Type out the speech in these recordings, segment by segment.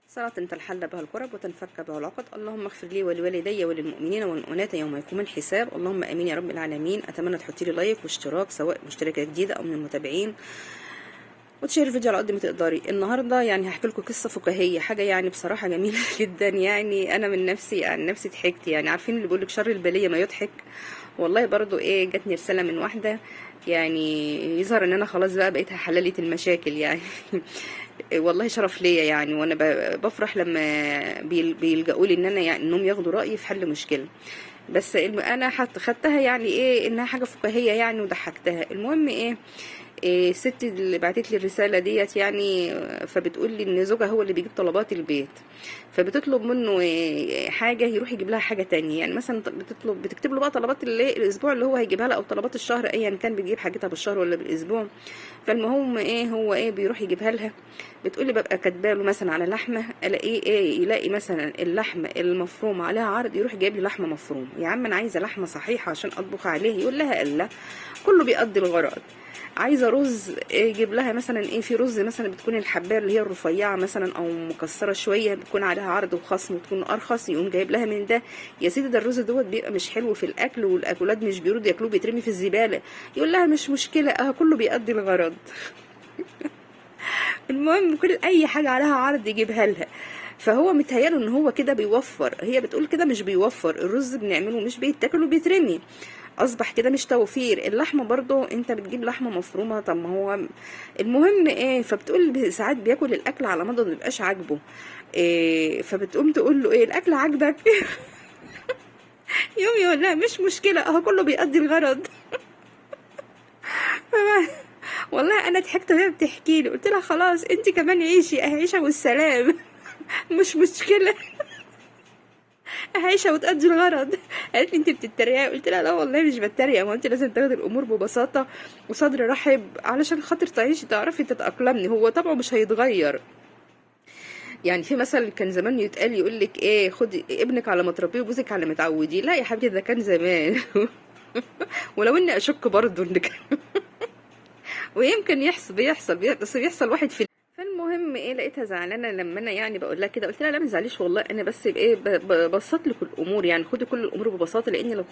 صلاة تنحل بها الكرب وتنفك بها العقد. اللهم اغفر لي ولوالدي وللمؤمنين والمؤمنات يوم يقوم الحساب. اللهم امين يا رب العالمين. اتمنى تحطي لي لايك واشتراك سواء مشتركه جديده او من المتابعين، وتشير الفيديو على قد ما تقدري. النهارده يعني هحكي لكم قصه فكاهيه، حاجه يعني بصراحه جميله جدا. يعني انا من نفسي عن نفسي ضحكت. يعني عارفين اللي بيقول لك شر البليه ما يضحك؟ والله برضو جاتني رساله من واحده، يعني يظهر ان انا خلاص بقى بقيت حلالة المشاكل يعني. والله شرف ليا يعني، وانا بفرح لما بيلجأوا لي ان انا يعني انهم ياخدوا رأيي في حل مشكلة. بس انا خدتها يعني انها حاجة فكاهية يعني وضحكتها. المهم الست اللي بعتت لي الرسالة ديت يعني، فبتقول لي ان زوجها هو اللي بيجيب طلبات البيت، فبتطلب منه حاجة يروح يجيب لها حاجة تانية. يعني مثلا بتكتب له بقى طلبات الاسبوع اللي هو هيجيبها لها، او طلبات الشهر ايا كان بيجيب حاجتها بالشهر ولا بالاسبوع. فالمهم هو بيروح يجيبها لها. بتقولي ببقى كاتباله مثلا على لحمه، الاقيه يلاقي مثلا اللحمه المفرومه عليها عرض، يروح جايب لي لحمه مفرومه. يا عم انا عايزه لحمه صحيحه عشان اطبخ عليه. يقول لها الا كله بيقضي الغرض. عايزه رز، يجيب لها مثلا في رز مثلا بتكون الحبايه اللي هي الرفيعه مثلا او مكسره شويه، بتكون عليها عرض وخصم وتكون ارخص، يقوم جايب لها من ده. يا سيدي ده الرز دوت بيبقى مش حلو في الاكل، والاكلات مش بيرضوا ياكلوه، بيترمي في الزباله. يقول لها مش مشكله، كله بيقضي الغرض. المهم كل اي حاجه عليها عرض يجيبها لها. فهو متهيأله ان هو كده بيوفر. هي بتقول كده مش بيوفر، الرز بنعمله مش بيتاكل وبيترمي، اصبح كده مش توفير. اللحمه برضو انت بتجيب لحمه مفرومه، طب ما هو المهم فبتقول ساعات بياكل الاكل على مدى ما بيبقاش عاجبه. فبتقوم تقول له الاكل عاجبك؟ يوم يقول لها مش مشكله، كله بيقضي الغرض. والله انا ضحكت وهي بتحكي لي، قلت لها خلاص انت كمان عيشي، عيشه والسلام. مش مشكله، عايشه وتأدي الغرض. قالت لي انت بتتريقي؟ قلت لها لا والله مش بتريق، ما انت لازم تاخدي الامور ببساطه وصدر رحب علشان خاطر تعيشي تعرفي تتاقلمي. هو طبعه مش هيتغير. يعني في مثل كان زمان يتقال، يقول لك خدي ابنك على ما تربيه وجوزك على ما تعوديه. لا يا حبيبتي ده كان زمان. ولو اني اشك برضه انك ويمكن بس بيحصل واحد في. فالمهم لقيتها زعلانه لما انا يعني بقول لها كده. قلت لها لا ما تزعليش والله، انا بس ببسط لك الامور. يعني خدي كل الامور ببساطه، لان لو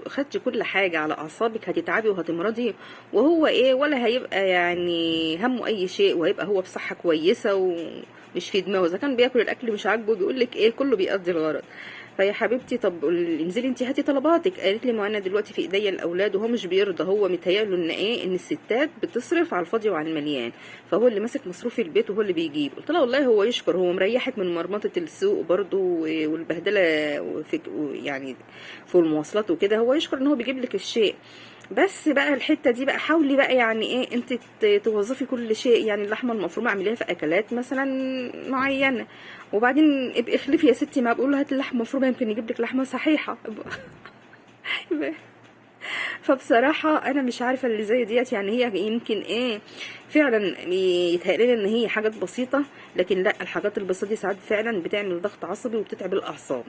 خدتي كل حاجه على اعصابك هتتعبي وهتمرضي. وهو ولا هيبقى يعني همه اي شيء، وهيبقى هو بصحه كويسه ومش في دماغه. اذا كان بياكل الاكل مش عاجبه بيقول لك كله بيقضي الغرض. فيا حبيبتي طب انزلي انت هاتي طلباتك. قالت لي ما انا دلوقتي في ايديا الاولاد وهو مش بيرضى. هو متهيأله ان ان الستات بتصرف على الفاضي وعلى المليان، فهو اللي ماسك مصروف البيت وهو اللي بيجيب. قلت لها والله هو يشكر، هو مريحك من مرمطه السوق برضو والبهدله يعني في المواصلات وكده. هو يشكر ان هو بيجيب لك الشيء. بس بقى الحته دي بقى حاولي بقى يعني انت توظفي كل شيء. يعني اللحمه المفرومه اعمليها في اكلات مثلا معينه، وبعدين ابقي اخلفي يا ستي. ما بقول له هات اللحمه مفرومه يمكن يجيب لك لحمه صحيحه. فبصراحة أنا مش عارفة اللي زي ديت. يعني هي يمكن فعلا يتهيألي إن هي حاجات بسيطة، لكن لا، الحاجات البسيطة دي ساعات فعلا بتعمل ضغط عصبي وبتتعب الأعصاب.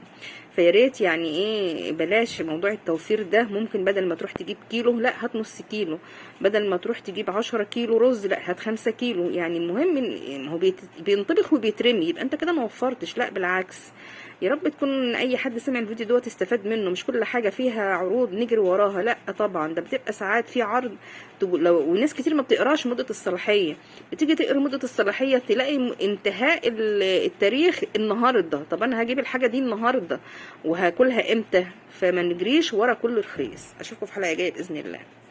فياريت يعني بلاش موضوع التوفير ده. ممكن بدل ما تروح تجيب كيلو، لا هات نص كيلو. بدل ما تروح تجيب 10 كيلو رز، لا هات 5 كيلو. يعني المهم إن هو بينطبخ وبيترمي، يبقى انت كده ما وفرتش. لا بالعكس. يا رب تكون اي حد سمع الفيديو دوت استفاد منه. مش كل حاجه فيها عروض نجري وراها، لا طبعا ده بتبقى ساعات في عرض. لو وناس كتير ما بتقراش مده الصلاحيه، بتيجي تقرا مده الصلاحيه تلاقي انتهاء التاريخ النهارده. طب انا هجيب الحاجه دي النهارده وهاكلها امتى؟ فما نجريش ورا كل رخيص. اشوفكم في حلقه جايه باذن الله.